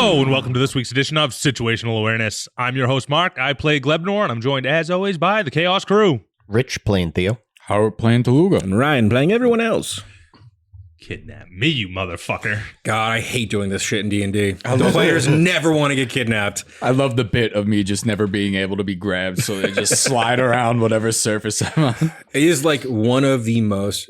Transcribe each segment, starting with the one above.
Hello, and welcome to this week's edition of Situational Awareness. I'm your host, Mark. I play Glebnor, and I'm joined, as always, by the Chaos Crew. Rich playing Theo. Howard playing Taluga. And Ryan playing everyone else. Kidnap me, you motherfucker. God, I hate doing this shit in D&D. The players never want to get kidnapped. I love the bit of me just never being able to be grabbed, so they just slide around whatever surface I'm on. It is like one of the most,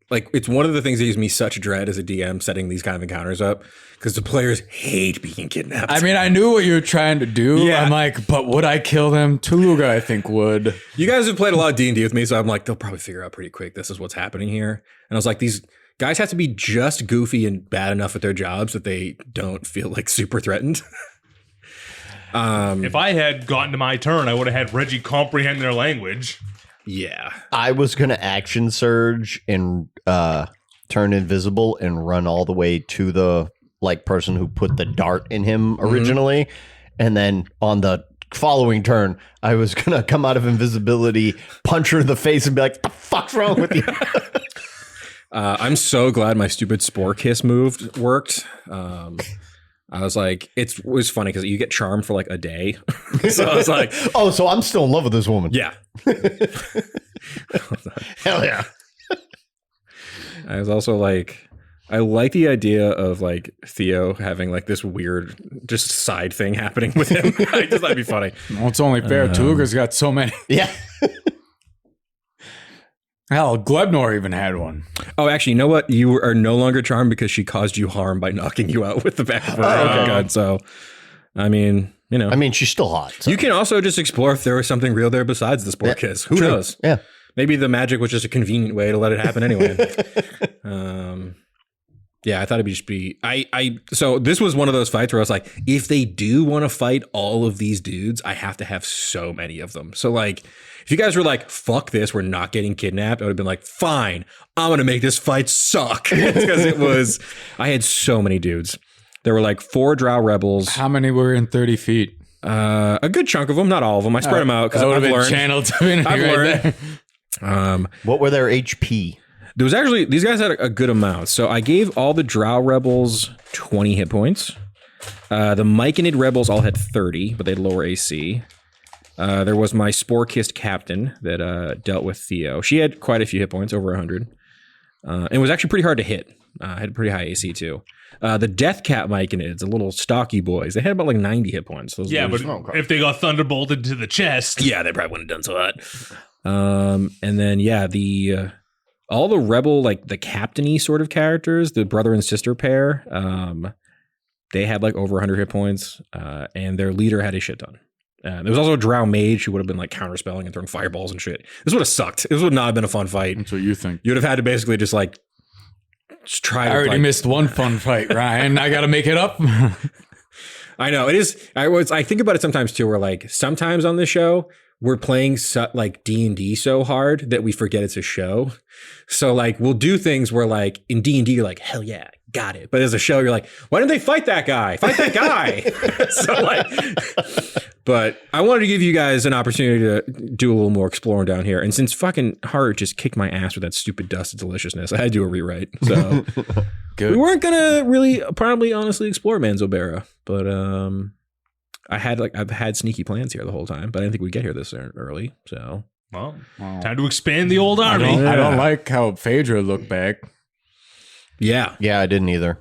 like, it's one of the things that gives me such dread as a DM setting these kind of encounters up, because the players hate being kidnapped. I mean, I knew what you were trying to do. Yeah. I'm like, but would I kill them? Taluga, I think, would. You guys have played a lot of D&D with me, so I'm like, they'll probably figure out pretty quick this is what's happening here. And I was like, these guys have to be just goofy and bad enough at their jobs that they don't feel like super threatened. If I had gotten to my turn, I would have had Reggie comprehend their language. Yeah. I was going to action surge and turn invisible and run all the way to the person who put the dart in him originally. And then on the following turn, I was going to come out of invisibility, punch her in the face and be like, the fuck's wrong with you? I'm so glad my stupid Spore Kiss move worked. I was like, it was funny because you get charmed for like a day. So I was like, oh, so I'm still in love with this woman. yeah. Hell yeah. I was also like, I like the idea of like Theo having like this weird just side thing happening with him. I just thought it'd be funny. Well, it's only fair. Taluga's got so many. Yeah. Hell, Glebnor even had one. Oh, actually, you know what? You are no longer charmed because she caused you harm by knocking you out with the back of her gun. So, I mean, you know. I mean, she's still hot. So. You can also just explore if there was something real there besides the Spore Kiss. Who knows? Yeah. Maybe the magic was just a convenient way to let it happen anyway. Yeah, I thought it'd just be so this was one of those fights where I was like, if they do want to fight all of these dudes, I have to have so many of them. So like, if you guys were like, fuck this, we're not getting kidnapped, I would have been like, fine, I'm gonna make this fight suck. Because I had so many dudes. There were like 4 Drow rebels. How many were in 30 feet? A good chunk of them, not all of them. I spread them out because I've learned. Channeled divinity I've right learned. What were their HP? There was actually, these guys had a good amount. So I gave all the Drow rebels 20 hit points. The Myconid rebels all had 30, but they had lower AC. There was my Spore-Kissed captain that dealt with Theo. She had quite a few hit points, over 100. It was actually pretty hard to hit. Had pretty high AC too. The Death Cat Myconids, the little stocky boys, they had about like 90 hit points. Those If they got thunderbolted to the chest. Yeah, they probably wouldn't have done so hot. And then, yeah, all the rebel, like the captain-y sort of characters, the brother and sister pair, they had like over 100 hit points, and their leader had a shit ton. There was also a Drow mage who would have been like counterspelling and throwing fireballs and shit. This would have sucked. This would not have been a fun fight. That's what you think. You would have had to basically just like try to. I already missed one fun fight, Ryan. I got to make it up. I know it is. I think about it sometimes too. Where like sometimes on the show we're playing like D&D so hard that we forget it's a show. So like we'll do things where like in D&D you're like, hell yeah, got it. But as a show you're like, why didn't they fight that guy? Fight that guy. So like, but I wanted to give you guys an opportunity to do a little more exploring down here. And since fucking Hart just kicked my ass with that stupid dust of deliciousness, I had to do a rewrite. So Good. We weren't gonna really probably honestly explore Manzobera, but I've had sneaky plans here the whole time, but I didn't think we'd get here this early. So Well, time to expand the old army. I don't like how Phaedra looked back. yeah, Yeah, I didn't either.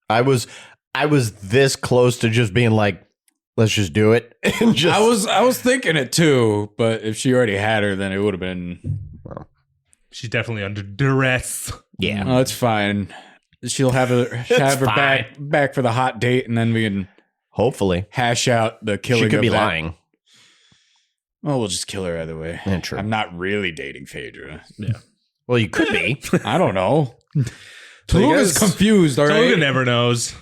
I was this close to just being like, let's just do it. And just I was thinking it too, but if she already had her, then it would have been. She's definitely under duress. yeah. Oh, it's fine. She'll have her back for the hot date, and then we can Hopefully. hash out the killing. She could of be that. lying. Well, we'll just kill her either way. Yeah, true. I'm not really dating Phaedra. yeah. Well, you could be. I don't know. So you Taluga's guys- confused, all right? Taluga never knows.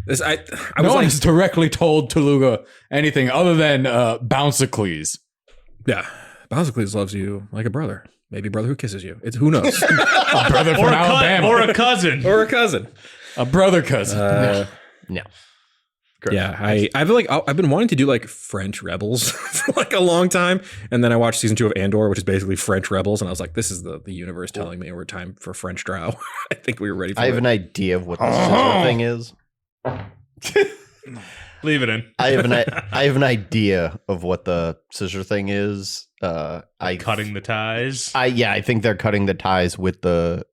This, I No was one like, has directly told Taluga anything other than Bouncicles. yeah, Basicles loves you like a brother, maybe a brother who kisses you. It's who knows, A brother from Alabama. or a cousin. or a cousin. A brother cousin. No. Yeah, I've been wanting to do like French rebels for like a long time, and then I watched season 2 of Andor, which is basically French rebels, and I was like, this is the universe telling me we're time for French Drow. I think we were ready for I have it. an idea of what the scissor thing is. Leave it in. I have an idea of what the scissor thing is. Cutting the ties. I think they're cutting the ties with the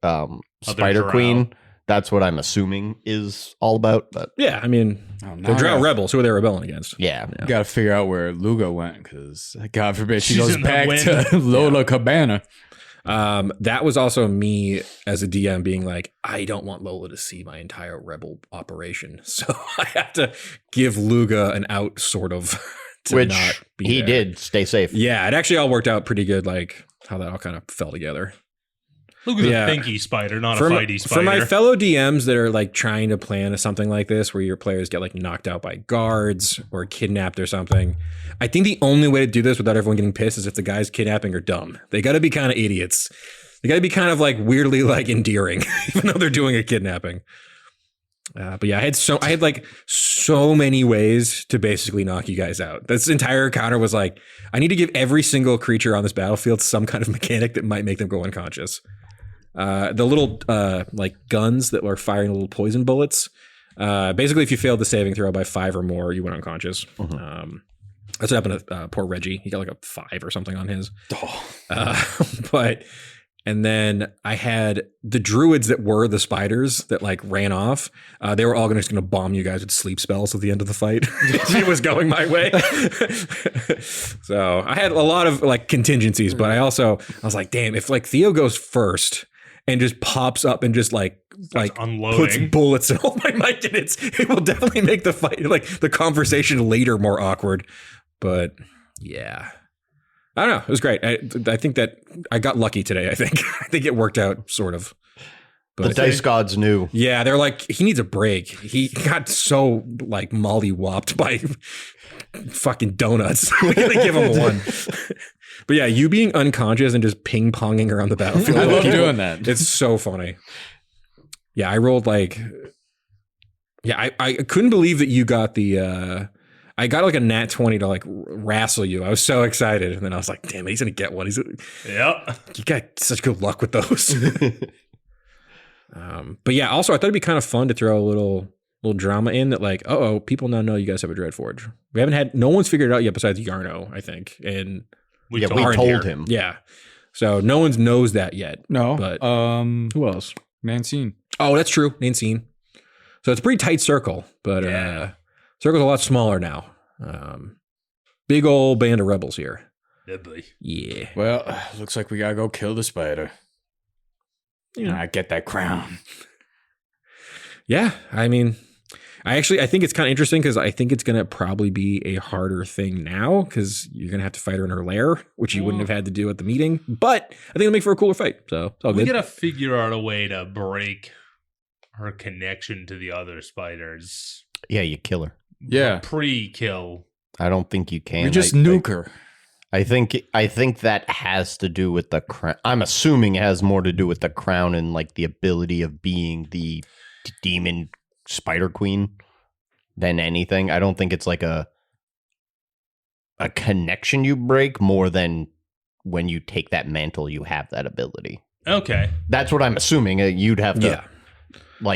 Spider drow. Queen. That's what I'm assuming is all about. But Yeah, I mean, they're drow rebels. Who are they rebelling against? yeah. You got to figure out where Lugo went because God forbid she She's goes in the back wind. to Lola Cabana. That was also me as a DM being like, I don't want Lola to see my entire rebel operation, so I have to give Luga an out, sort of. To Which not be he there. did. Stay safe. Yeah, it actually all worked out pretty good. Like how that all kind of fell together. Luke is Yeah. a thinky spider, not a For fighty spider. my fellow DMs that are like trying to plan something like this, where your players get like knocked out by guards or kidnapped or something, I think the only way to do this without everyone getting pissed is if the guys kidnapping are dumb. They got to be kind of idiots. They got to be kind of like weirdly like endearing, even though they're doing a kidnapping. But yeah, I had like so many ways to basically knock you guys out. This entire encounter was like, I need to give every single creature on this battlefield some kind of mechanic that might make them go unconscious. The little like guns that were firing little poison bullets. Basically, if you failed the saving throw by 5 or more, you went unconscious. That's what happened to poor Reggie. He got like a 5 or something on his. And then I had the druids that were the spiders that like ran off. They were all just going to bomb you guys with sleep spells at the end of the fight. It was going my way. So I had a lot of like contingencies, but I was like, damn, if like Theo goes first and just pops up and just like unloading. puts bullets in all my mic, and it will definitely make the fight, like the conversation later, more awkward. But yeah. I don't know. It was great. I think that I got lucky today. I think it worked out sort of. But The dice gods knew. yeah, they're like, he needs a break. He got so like molly-whopped by fucking donuts. We gotta give him one. But yeah, you being unconscious and just ping-ponging around the battlefield. I love People- doing that. It's so funny. Yeah, I rolled like. Yeah, I couldn't believe that you got the. I got like a nat 20 to like wrestle you. I was so excited. And then I was like, damn it, he's going to get one. Yep. You got such good luck with those. But yeah, also I thought it'd be kind of fun to throw a little drama in that like, people now know you guys have a Dreadforge. No one's figured it out yet besides Yarno, I think. And We we told told him. yeah. So no one knows that yet. No, But who else? Mancine. oh, that's true. Nancine. So it's a pretty tight circle, but circle's a lot smaller now. Big old band of rebels here. Deadly. Yeah. Well, looks like we gotta go kill the spider. Yeah. And I get that crown. Yeah. I mean, I think it's kind of interesting because I think it's going to probably be a harder thing now because you're going to have to fight her in her lair, which you wouldn't have had to do at the meeting. But I think it'll make for a cooler fight. So it's all We good. gotta figure out a way to break her connection to the other spiders. Yeah, you kill her. Yeah. Pre-kill. I don't think you can. We just nuke her. I think that has to do with the crown. I'm assuming it has more to do with the crown and like the ability of being the demon spider queen than anything. I don't think it's like a connection you break more than when you take that mantle, you have that ability. Okay. That's what I'm assuming. You'd have to,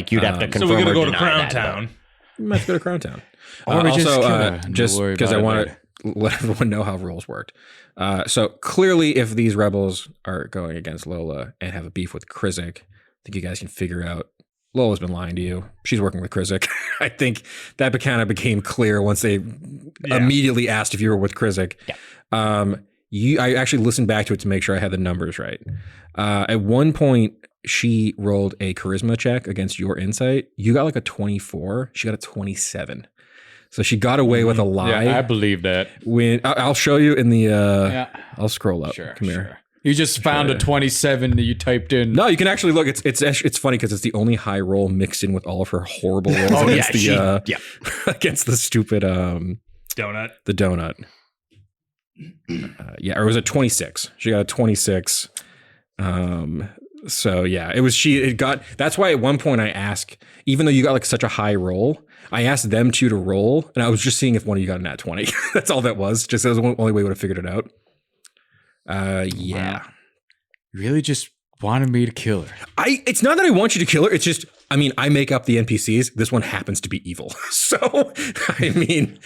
you'd have to So confirm we're gonna or go to deny Crown that, Town. We might have to go to Crown Town. Or we just kill her and just we'll worry because I about it want later. to let everyone know how rules worked. So clearly, if these rebels are going against Lola and have a beef with Krizik, I think you guys can figure out. Lola's been lying to you. She's working with Krizik. I think that kind of became clear once they immediately asked if you were with Krizik. Yeah. I actually listened back to it to make sure I had the numbers right. At one point, she rolled a charisma check against your insight. You got like a 24. She got a 27. So she got away with a lie. Yeah, I believe that. When I'll show you in the. I'll scroll up. Sure. Come here. You just found a 27 that you typed in. No, you can actually look. It's funny because it's the only high roll mixed in with all of her horrible rolls against against the stupid Donut. the donut. Or it was a 26. She got a 26. So yeah, that's why at one point I asked, even though you got like such a high roll, I asked them to roll, and I was just seeing if one of you got a nat 20. That's all that was. Just that was the only way we would have figured it out. Yeah. You really just wanted me to kill her. It's not that I want you to kill her. It's just I mean, I make up the NPCs. This one happens to be evil. So, I mean,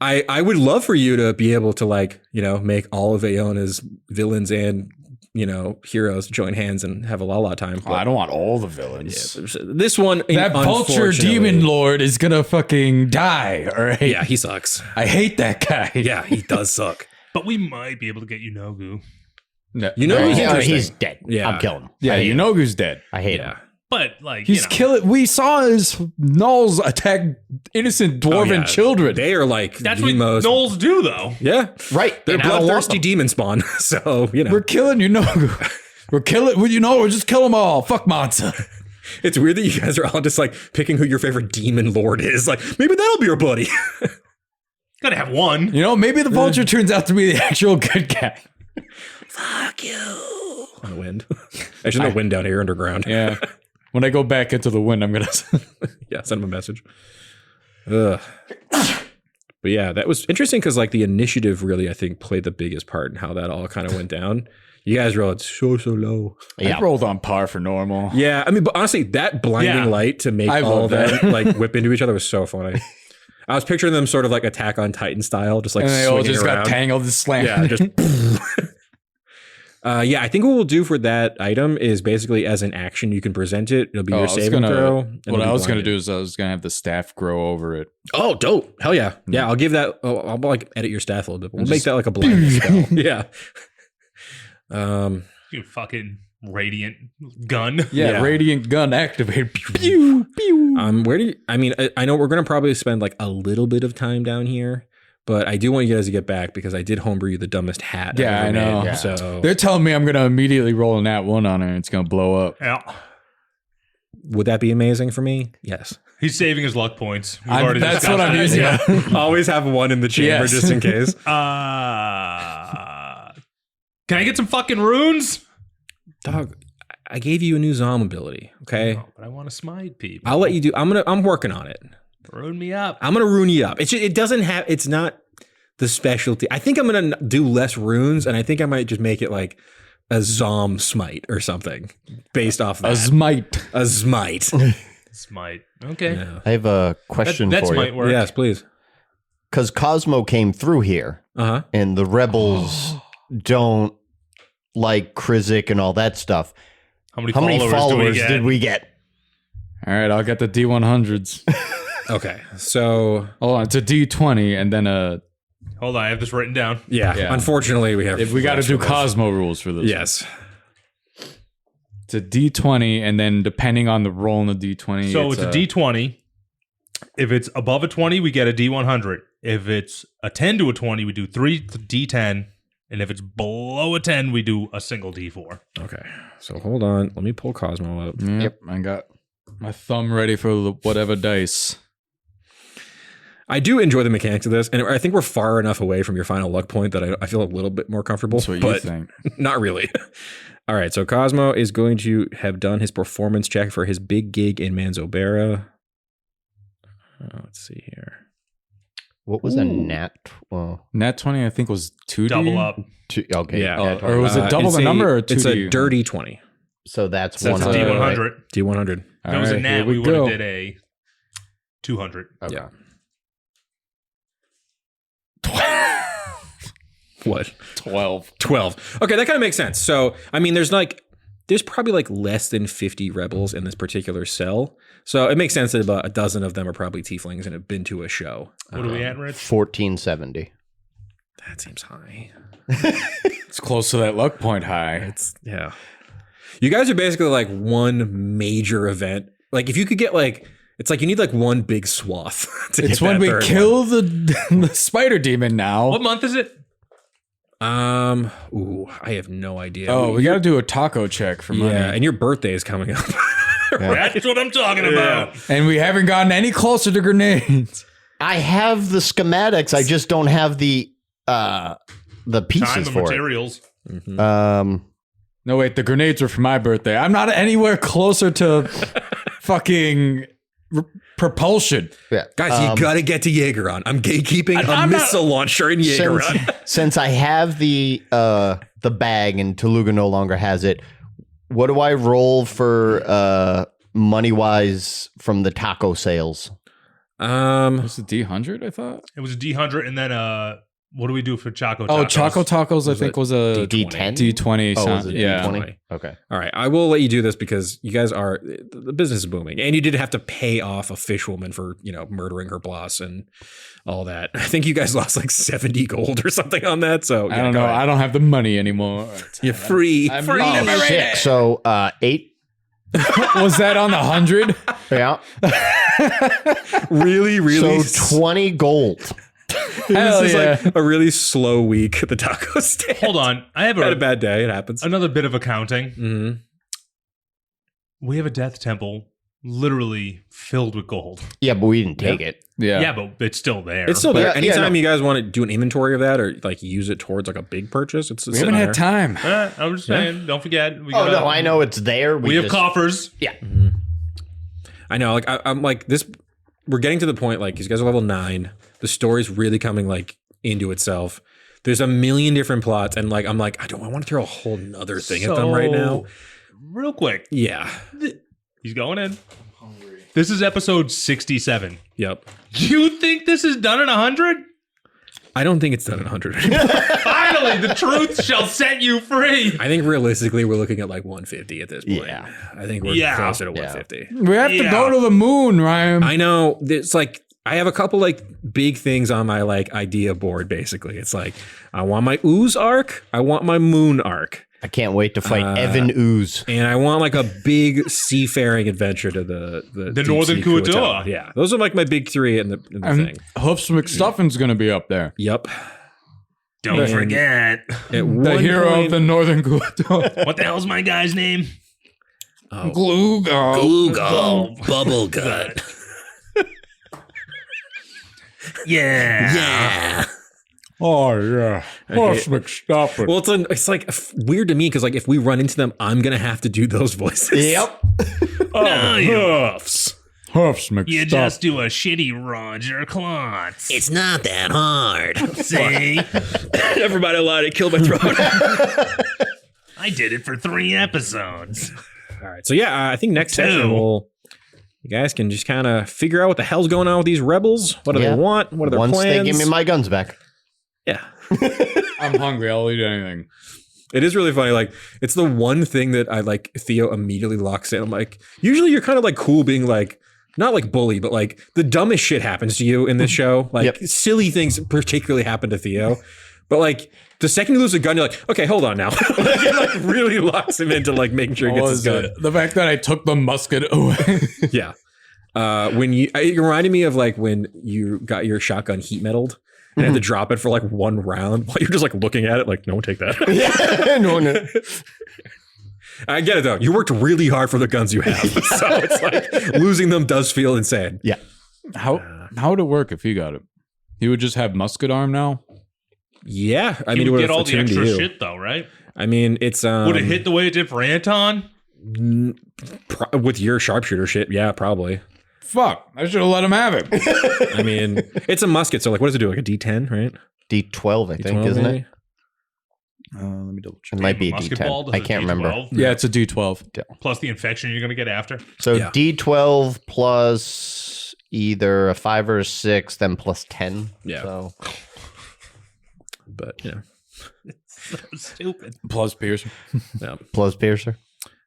I would love for you to be able to like, make all of Aeona's villains and, heroes join hands and have a la time. I don't want all the villains. Yeah, this one, That vulture demon lord is gonna fucking die. All right. Yeah, he sucks. I hate that guy. Yeah, he does suck. But we might be able to get Yunogu. No, He's dead. Yeah. I'm killing him. yeah, you know who's dead. I hate him. Yeah. But like, He's killing. We saw his gnolls attack innocent dwarven children. They are like that's the what most. gnolls do, though. Yeah, Right. they're And I don't want bloodthirsty them. demon spawn. So We're killing We're killing. We'll just kill them all. Fuck Mansa. it's weird that you guys are all just like picking who your favorite demon lord is. Like maybe that'll be your buddy. Gotta have one. Maybe the vulture turns out to be the actual good guy. Fuck you. On the wind. There's no wind down here underground. Yeah. When I go back into the wind, I'm gonna. Yeah, send him a message. Ugh. But yeah, that was interesting because like the initiative really, I think, played the biggest part in how that all kind of went down. You guys rolled so low. I rolled on par for normal. Yeah, I mean, but honestly, that blinding light to make I all love of that. them like whip into each other was so funny. I was picturing them sort of like Attack on Titan style, just like And they all swinging just around. got tangled and slammed. Yeah, just. Yeah, I think what we'll do for that item is basically as an action, you can present it. It'll be your saving throw. and What it'll I be was going to blinded. do is I was going to have the staff grow over it. Oh, dope. Hell yeah. Yeah, I'll give that. I'll like edit your staff a little bit. We'll make that like a blind spell. Yeah. You fucking radiant gun. Yeah, radiant gun activated. Pew, pew. Where do you, I mean, I know we're going to probably spend like a little bit of time down here, but I do want you guys to get back because I did homebrew you the dumbest hat. Yeah, I've ever I know. made, Yeah. So They're telling me I'm going to immediately roll a nat 1 on it and it's going to blow up. Yeah. would that be amazing for me? Yes. He's saving his luck points. We've already That's what discussed I'm that. using. Yeah. Always have one in the chamber Yes. just in case. Can I get some fucking runes? Dog, I gave you a new Zom ability, okay? Oh, but I want to smite people. I'll let you do. I'm working on it. Rune me up. I'm gonna rune you up. It doesn't have. It's not the specialty. I think I'm gonna do less runes, and I think I might just make it like a Zom smite or something based off that. A smite. A smite. Smite. Okay. Yeah. I have a question That for might you. work. Yes, please. Because Cosmo came through here, Uh huh. and the rebels don't like Krizik and all that stuff. How many How many followers do did we get? All right, I'll get the D100s. Okay. So Hold on, it's a D20 and then Hold on, I have this written down. yeah, unfortunately we have. if we got to rules do for this. Cosmo rules for this. Yes. It's a D20 and then depending on the roll in the D20. So it's a D20. If it's above a 20, we get a D100. If it's a 10 to a 20, we do 3 D10. And if it's below a 10, we do a single D4. Okay. So hold on. Let me pull Cosmo up. Yep, I got my thumb ready for the whatever dice. I do enjoy the mechanics of this, and I think we're far enough away from your final luck point that I feel a little bit more comfortable. That's what you but think. not really. All right, so Cosmo is going to have done his performance check for his big gig in Manzobera. Let's see here. What was a nat? Well, Nat 20, I think, was 2D. Double up. okay. Yeah. nat Or was it double It's the number or 2D? It's a dirty 20. So that's So it's a 100. D100. right? D100. If it was a nat, we would have did a 200. Okay. Yeah. What? 12. 12. Okay, that kind of makes sense. So, I mean, there's probably like less than 50 rebels in this particular cell. So it makes sense that about a dozen of them are probably tieflings and have been to a show. What are we at, Rich? 1470. That seems high. It's close to that luck point high. Yeah. You guys are basically like one major event. Like if you could get like, it's like you need like one big swath to It's get when that we third kill the spider demon now. What month is it? one. I have no idea. Oh, we got to do a taco check for money. yeah, and your birthday is coming up. That's what I'm talking about. And we haven't gotten any closer to grenades. I have the schematics. I just don't have the Time pieces and for materials. it. No, wait, the grenades were for my birthday. I'm not anywhere closer to fucking propulsion. Yeah. Guys, you gotta get to Jaegeron. I'm gatekeeping a I'm not- missile launcher in Jaegeron. Since I have the bag and Toluga no longer has it, what do I roll for money wise from the taco sales? Was it D100? I thought. It was a D100, and then what do we do for Choco Tacos? Oh, Choco Tacos. I think was a D10? D20. Oh, was it yeah. D20? Okay. All right, I will let you do this because you guys are the business is booming, and you did have to pay off a fishwoman for murdering her boss and all that. I think you guys lost like 70 gold or something on that. So I don't know. I don't have the money anymore. You're free. I'm free. not- Oh, shit. So 8. Was that on the 100? Yeah. really. So 20 gold. Hell This is yeah. like a really slow week at the taco stand. Hold on. I have I had a bad day. It happens. another bit of accounting. Mm-hmm. We have a death temple literally filled with gold. Yeah, but we didn't take it. Yeah. Yeah, but it's still there. It's still there. Yeah, Anytime no. you guys want to do an inventory of that or like use it towards like a big purchase, it's We haven't had time. I'm just saying, don't forget. We Oh, no, I know it's there. We have just- coffers. Yeah. I know. Like I'm like this. We're getting to the point. Like these guys are level 9. The story's really coming like into itself. There's a million different plots, and like I'm like I want to throw a whole nother thing at them right now. Real quick. Yeah. He's going in. This is episode 67. Yep. You think this is done in 100? I don't think it's done at 100. Finally, the truth shall set you free. I think realistically we're looking at like 150 at this point. Yeah. I think we're Yeah. closer to Yeah. 150. We have to Yeah. go to the moon, Ryan. I know. It's like I have a couple like big things on my like idea board. Basically, it's like I want my ooze arc, I want my moon arc, I can't wait to fight Evan Ooze. and I want like a big seafaring adventure to the deep northern sea Kuatoa. Yeah, those are like my big 3 in the thing. Hoofs McStuffin's going to be up there. Yep. Don't And- forget. At The one hero point- of the Northern Kuatoa. What the hell's my guy's name? Gloogo. Google bubble gut. Yeah. Oh, yeah. Hoofs McStuffin. Well, it's like weird to me because like if we run into them, I'm gonna have to do those voices. Yep. No, you, Hoofs. Hoofs McStuffin. you just do a shitty Roger Klotz. It's not that hard. See? Everybody lied. It killed my throat. I did it for 3 episodes. All right. So yeah, I think next Two. session you guys can just kind of figure out what the hell's going on with these rebels. What do Yeah. they want? What are their Once plans? they give me my guns back. Yeah. I'm hungry. I'll eat anything. It is really funny. Like, it's the one thing that I like Theo immediately locks in. I'm like, usually you're kind of like cool being like, not like bully, but like the dumbest shit happens to you in this show. Like Yep. silly things particularly happen to Theo. But like the second you lose a gun, you're like, okay, hold on now. Like, it like really locks him into like making sure he gets his gun. The fact that I took the musket away. Yeah. When it reminded me of like when you got your shotgun heat metaled and had to drop it for like 1 round while you're just like looking at it like, no one take that. Yeah. No. I get it though. You worked really hard for the guns you have. So it's like losing them does feel insane. Yeah. How would it work if he got it? He would just have musket arm now? Yeah. I You mean, it would would get all the attuned to extra you. shit, though, right? I mean, it's Would it hit the way it did for Anton? with your sharpshooter shit. Yeah, probably. Fuck. I should have let him have it. I mean, it's a musket. So like, what does it do? Like a D10, right? D12, I think, D12 isn't maybe? it? Let me double check. It might be a Musket ball, D10. does I it can't remember. D12? Yeah, it's a D12. Plus the infection you're going to get after. So Yeah. D12 plus either a 5 or a 6, then plus 10. Yeah. So But yeah. So stupid. Plus Pierce. Yeah. plus piercer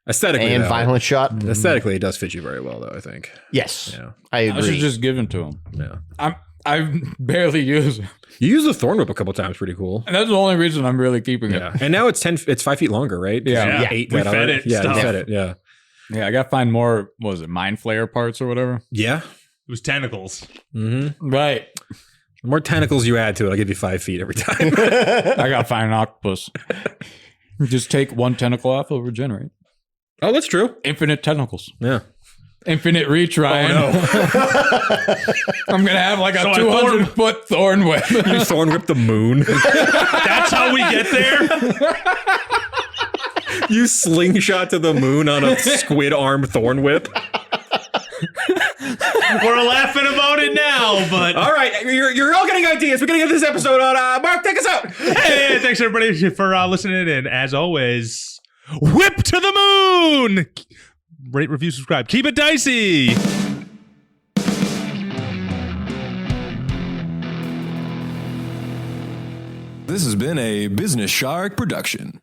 Aesthetically, and though, violent shot. Aesthetically, it does fit you very well, though. I think. Yes, Yeah. I I should agree. just give it to him. Yeah. I barely use it. You use the thorn whip a couple times. Pretty cool. And that's the only reason I'm really keeping it. Yeah. And now it's 10. It's 5 feet longer, right? 'Cause Yeah. you Yeah. ate We that fed already. it Yeah. You stuff. fed it. Yeah. Yeah, I got to find more, what was it, mind flayer parts or whatever? Yeah. It was tentacles. Mm-hmm. Right. The more tentacles you add to it, I'll give you 5 feet every time. I got to find an octopus. Just take 1 tentacle off, it'll regenerate. Oh, that's true. Infinite tentacles. Yeah. Infinite reach, Ryan. I'm going to have like a So I 200-foot thorn whip. You thorn whip the moon. That's how we get there? You slingshot to the moon on a squid arm thorn whip. We're laughing about it now, but... All right, you're all getting ideas. We're gonna get this episode on. Mark, take us out. Hey, thanks everybody for listening in. As always, whip to the moon! rate, review, subscribe. Keep it dicey. This has been a Business Shark production.